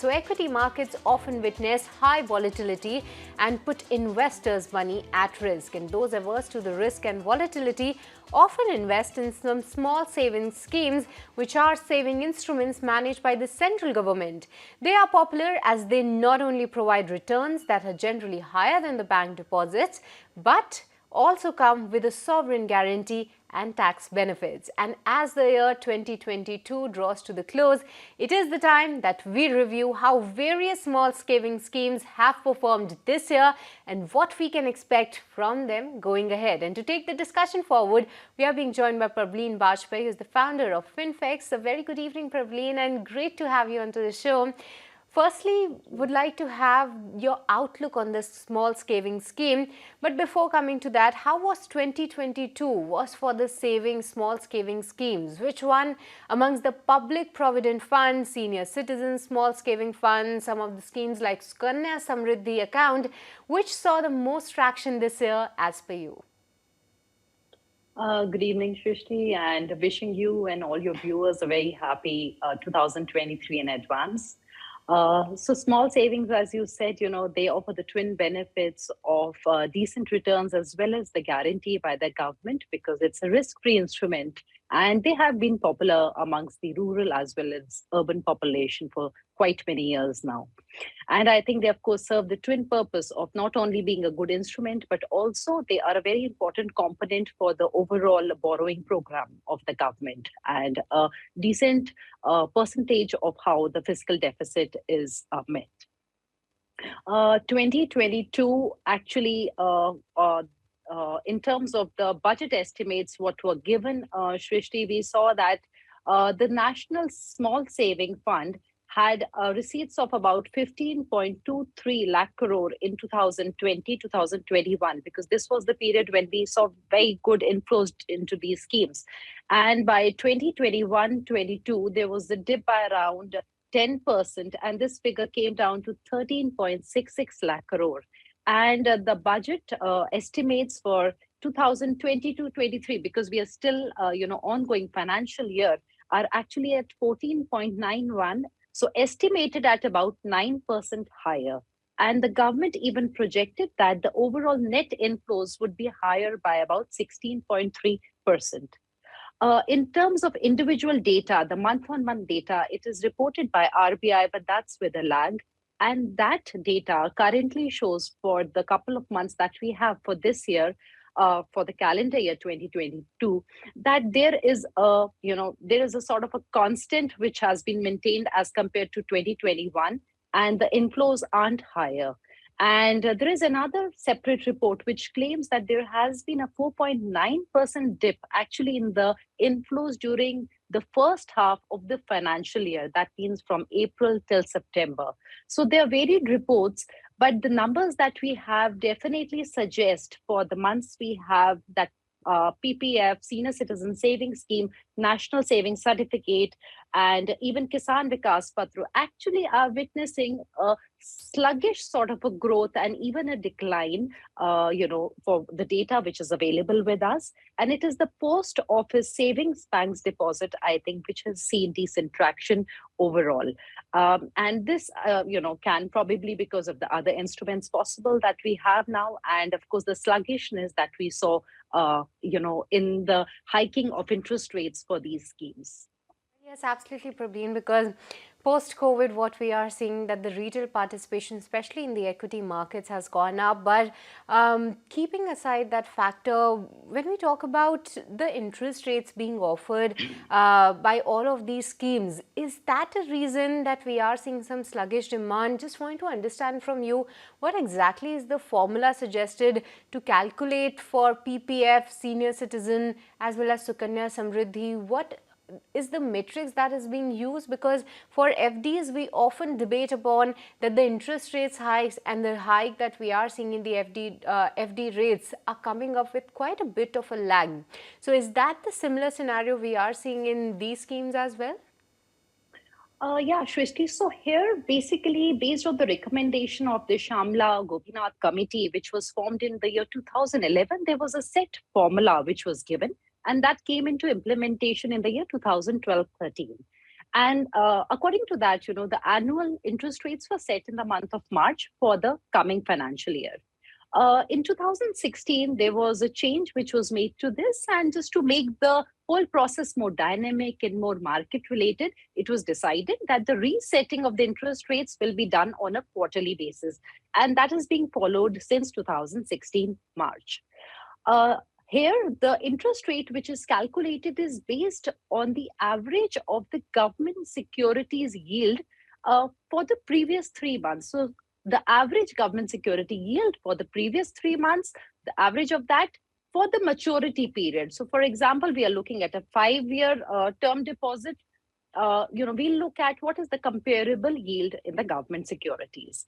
So equity markets often witness high volatility and put investors' money at risk. And those averse to the risk and volatility often invest in some small savings schemes, which are saving instruments managed by the central government. They are popular as they not only provide returns that are generally higher than the bank deposits, but also come with a sovereign guarantee and tax benefits. And as the year 2022 draws to the close, it is the time that we review how various small saving schemes have performed this year and what we can expect from them going ahead. And to take the discussion forward, we are being joined by Prableen Bajpai, who is the founder of FinFix. A very good evening, Prableen, and great to have you onto the show. Firstly, would like to have your outlook on this small saving scheme. But before coming to that, how was 2022 was for the small saving schemes? Which one amongst the public provident funds, senior citizens, small saving funds, some of the schemes like Sukanya Samriddhi account, which saw the most traction this year as per you? Good evening, Shrishti, and wishing you and all your viewers a very happy 2023 in advance. So small savings, as you said, they offer the twin benefits of decent returns as well as the guarantee by the government because it's a risk-free instrument. And they have been popular amongst the rural as well as urban population for quite many years now. And I think they, of course, serve the twin purpose of not only being a good instrument, but also they are a very important component for the overall borrowing program of the government and a decent percentage of how the fiscal deficit is met. 2022 actually in terms of the budget estimates, what were given, Shrishti, we saw that the National Small Saving Fund had receipts of about 15.23 lakh crore in 2020-2021, because this was the period when we saw very good inflows into these schemes. And by 2021-22, there was a dip by around 10%, and this figure came down to 13.66 lakh crore. And the budget estimates for 2022-23, because we are still, ongoing financial year, are actually at 14.91. So estimated at about 9% higher. And the government even projected that the overall net inflows would be higher by about 16.3%. In terms of individual data, the month-on-month data, it is reported by RBI, but that's with a lag. And that data currently shows for the couple of months that we have for this year, for the calendar year 2022, that there is a sort of a constant which has been maintained as compared to 2021, and the inflows aren't higher. And there is another separate report which claims that there has been a 4.9% dip actually in the inflows during the first half of the financial year. That means from April till September. So there are varied reports, but the numbers that we have definitely suggest for the months we have that PPF, Senior Citizen Savings Scheme, National Savings Certificate, and even Kisan Vikas Patra actually are witnessing a sluggish sort of a growth and even a decline, for the data which is available with us. And it is the post office savings banks deposit, I think, which has seen decent traction overall. And this, can probably because of the other instruments possible that we have now. And of course, the sluggishness that we saw, in the hiking of interest rates for these schemes. Yes, absolutely, Prableen, because post-COVID, what we are seeing that the retail participation, especially in the equity markets, has gone up. But keeping aside that factor, when we talk about the interest rates being offered by all of these schemes, is that a reason that we are seeing some sluggish demand? Just want to understand from you, what exactly is the formula suggested to calculate for PPF, Senior Citizen, as well as Sukanya Samriddhi? What is the matrix that is being used? Because for FDs, we often debate upon that the interest rates hikes and the hike that we are seeing in the FD rates are coming up with quite a bit of a lag. So is that the similar scenario we are seeing in these schemes as well? Yeah, Shrishti. So here, basically, based on the recommendation of the Shamla Gopinath Committee, which was formed in the year 2011, there was a set formula which was given, and that came into implementation in the year 2012-13. And according to that, the annual interest rates were set in the month of March for the coming financial year. In 2016, there was a change which was made to this, and just to make the whole process more dynamic and more market related, it was decided that the resetting of the interest rates will be done on a quarterly basis, and that is being followed since 2016 March. Uh, Here, the interest rate which is calculated is based on the average of the government securities yield for the previous 3 months. So, the average government security yield for the previous 3 months, the average of that for the maturity period. So, for example, we are looking at a 5 year term deposit. We look at what is the comparable yield in the government securities.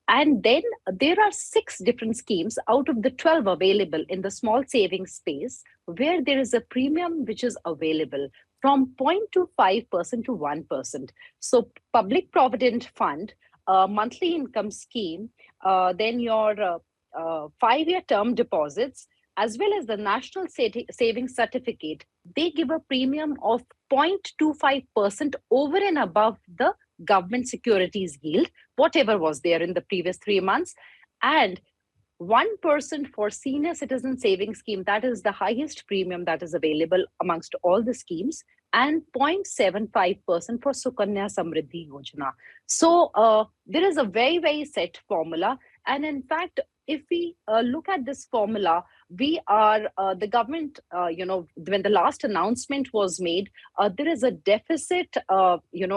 And then there are 6 different schemes out of the 12 available in the small savings space where there is a premium which is available from 0.25% to 1%. So, Public Provident Fund, monthly income scheme, then your 5 year term deposits, as well as the National Savings Certificate, they give a premium of 0.25% over and above the government securities yield, whatever was there in the previous 3 months. And 1% for senior citizen savings scheme, that is the highest premium that is available amongst all the schemes, and 0.75% for Sukanya Samriddhi Yojana. So there is a very, very set formula. And in fact, if we look at this formula, we are the government, when the last announcement was made, there is a deficit,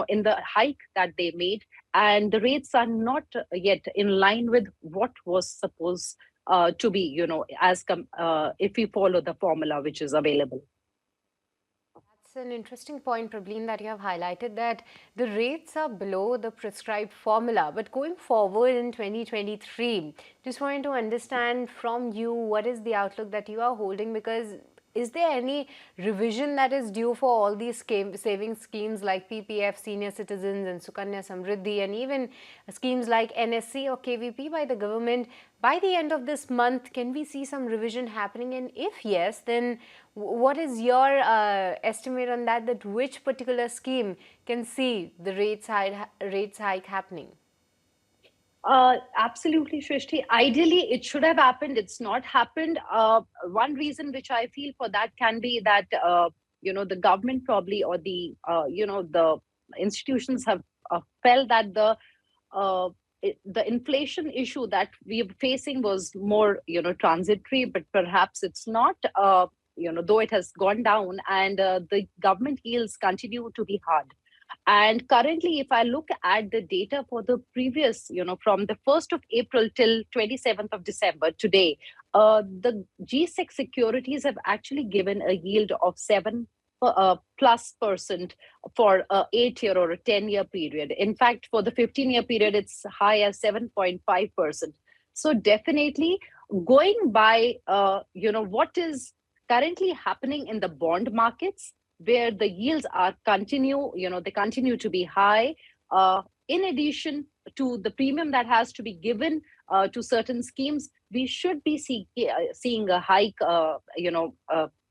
in the hike that they made, and the rates are not yet in line with what was supposed to be, if we follow the formula which is available. That's an interesting point, Prableen, that you have highlighted, that the rates are below the prescribed formula. But going forward in 2023, just wanted to understand from you, what is the outlook that you are holding? Because is there any revision that is due for all these saving schemes like PPF, Senior Citizens and Sukanya Samriddhi, and even schemes like NSC or KVP by the government? By the end of this month, can we see some revision happening? And if yes, then what is your estimate on that which particular scheme can see the rates hike happening? Absolutely, Shrishti. Ideally, it should have happened. It's not happened. One reason which I feel for that can be that the government probably, or the institutions have felt that the inflation issue that we are facing was more transitory, but perhaps it's not. Though it has gone down, and the government yields continue to be hard. And currently, if I look at the data for the previous, from the 1st of April till 27th of December today, the G6 securities have actually given a yield of 7 plus percent for a 8 year or a 10 year period. In fact, for the 15 year period, it's high as 7.5%. So definitely going by, what is currently happening in the bond markets, where the yields are they continue to be high. In addition to the premium that has to be given to certain schemes, we should be seeing a hike,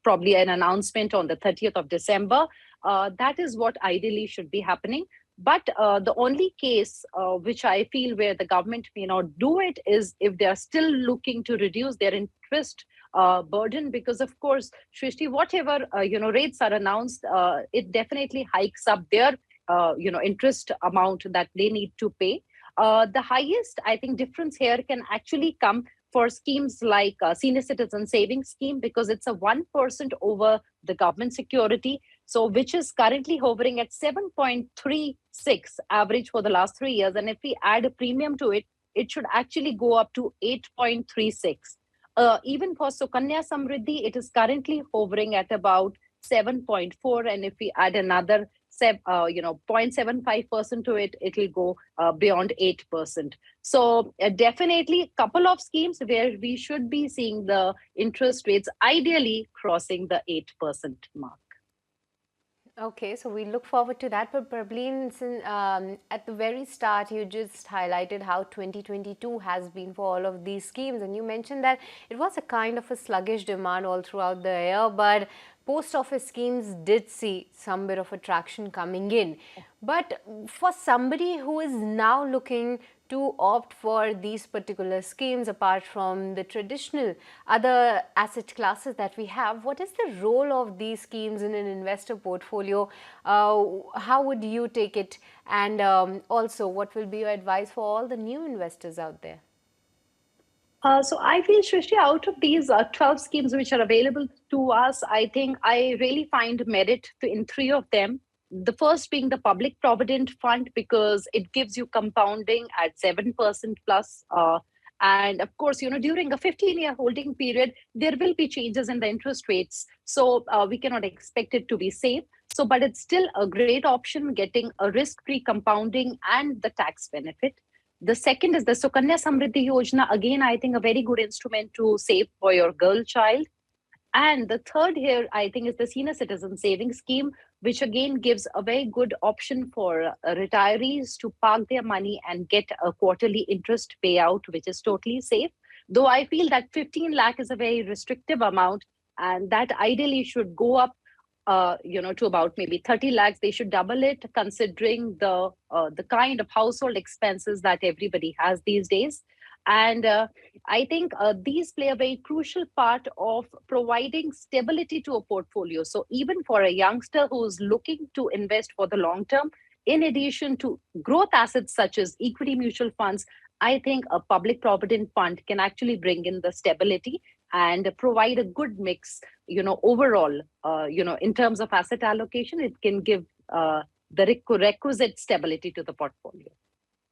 probably an announcement on the 30th of December. That is what ideally should be happening. But the only case which I feel where the government may not do it is if they are still looking to reduce their interest burden, because of course, Shrishti, whatever rates are announced, it definitely hikes up their interest amount that they need to pay. The highest, I think, difference here can actually come for schemes like Senior Citizen Savings Scheme, because it's a 1% over the government security, so which is currently hovering at 7.36 average for the last 3 years. And if we add a premium to it, it should actually go up to 8.36. Even for Sukanya Samriddhi, it is currently hovering at about 7.4, and if we add another 0.75% to it, it will go beyond 8%. So definitely a couple of schemes where we should be seeing the interest rates ideally crossing the 8% mark. Okay, so we look forward to that. But Prableen, at the very start, you just highlighted how 2022 has been for all of these schemes, and you mentioned that it was a kind of a sluggish demand all throughout the year, but post office schemes did see some bit of attraction coming in. But for somebody who is now looking to opt for these particular schemes apart from the traditional other asset classes that we have, what is the role of these schemes in an investor portfolio? How would you take it? And also, what will be your advice for all the new investors out there? So I feel, Shrishti, out of these 12 schemes which are available to us, I think I really find merit in three of them. The first being the Public Provident Fund, because it gives you compounding at 7% plus. And of course, during a 15-year holding period, there will be changes in the interest rates. So we cannot expect it to be safe. So, but it's still a great option, getting a risk-free compounding and the tax benefit. The second is the Sukanya Samriddhi Yojana. Again, I think a very good instrument to save for your girl child. And the third here, I think, is the Senior Citizen Savings Scheme, which again gives a very good option for retirees to park their money and get a quarterly interest payout, which is totally safe. Though I feel that 15 lakh is a very restrictive amount, and that ideally should go up to about maybe 30 lakhs. They should double it, considering the kind of household expenses that everybody has these days. And I think these play a very crucial part of providing stability to a portfolio. So even for a youngster who's looking to invest for the long term, in addition to growth assets such as equity mutual funds, I think a public provident fund can actually bring in the stability and provide a good mix, overall, in terms of asset allocation. It can give the requisite stability to the portfolio.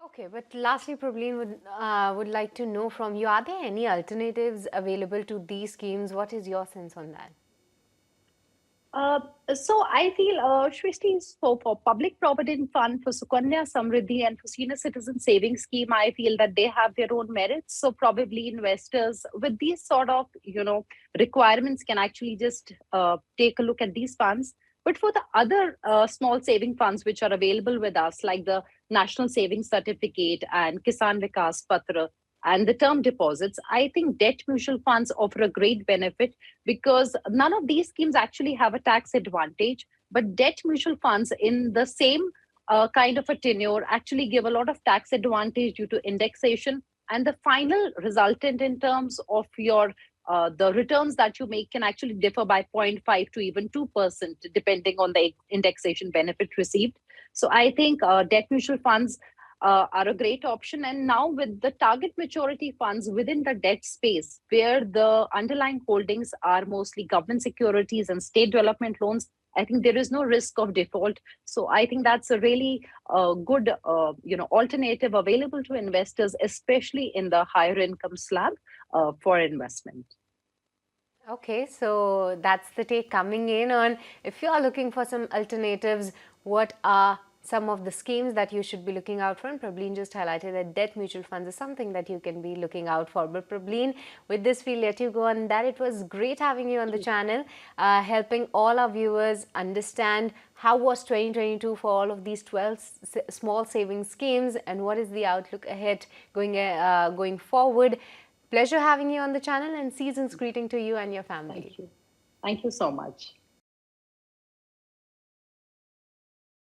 Okay, but lastly, Prableen would like to know from you, are there any alternatives available to these schemes? What is your sense on that? Uh, so I feel, Shrishti, for Public Provident Fund, for Sukanya Samriddhi, and for Senior Citizen Savings Scheme, I feel that they have their own merits. So probably investors with these sort of, requirements can actually just take a look at these funds. But for the other small saving funds which are available with us, like the National Savings Certificate and Kisan Vikas Patra and the term deposits, I think debt mutual funds offer a great benefit, because none of these schemes actually have a tax advantage. But debt mutual funds in the same kind of a tenure actually give a lot of tax advantage due to indexation. And the final resultant in terms of your the returns that you make can actually differ by 0.5 to even 2%, depending on the indexation benefit received. So I think debt mutual funds are a great option. And now with the target maturity funds within the debt space, where the underlying holdings are mostly government securities and state development loans, I think there is no risk of default. So I think that's a really good, alternative available to investors, especially in the higher income slab for investment. Okay, so that's the take coming in on if you are looking for some alternatives, what are some of the schemes that you should be looking out for? And Prableen just highlighted that debt mutual funds is something that you can be looking out for. But Prableen, with this, we'll let you go on that. It was great having you on the channel, helping all our viewers understand how was 2022 for all of these 12 small savings schemes and what is the outlook ahead going forward. Pleasure having you on the channel, and season's greeting to you and your family. Thank you. Thank you so much.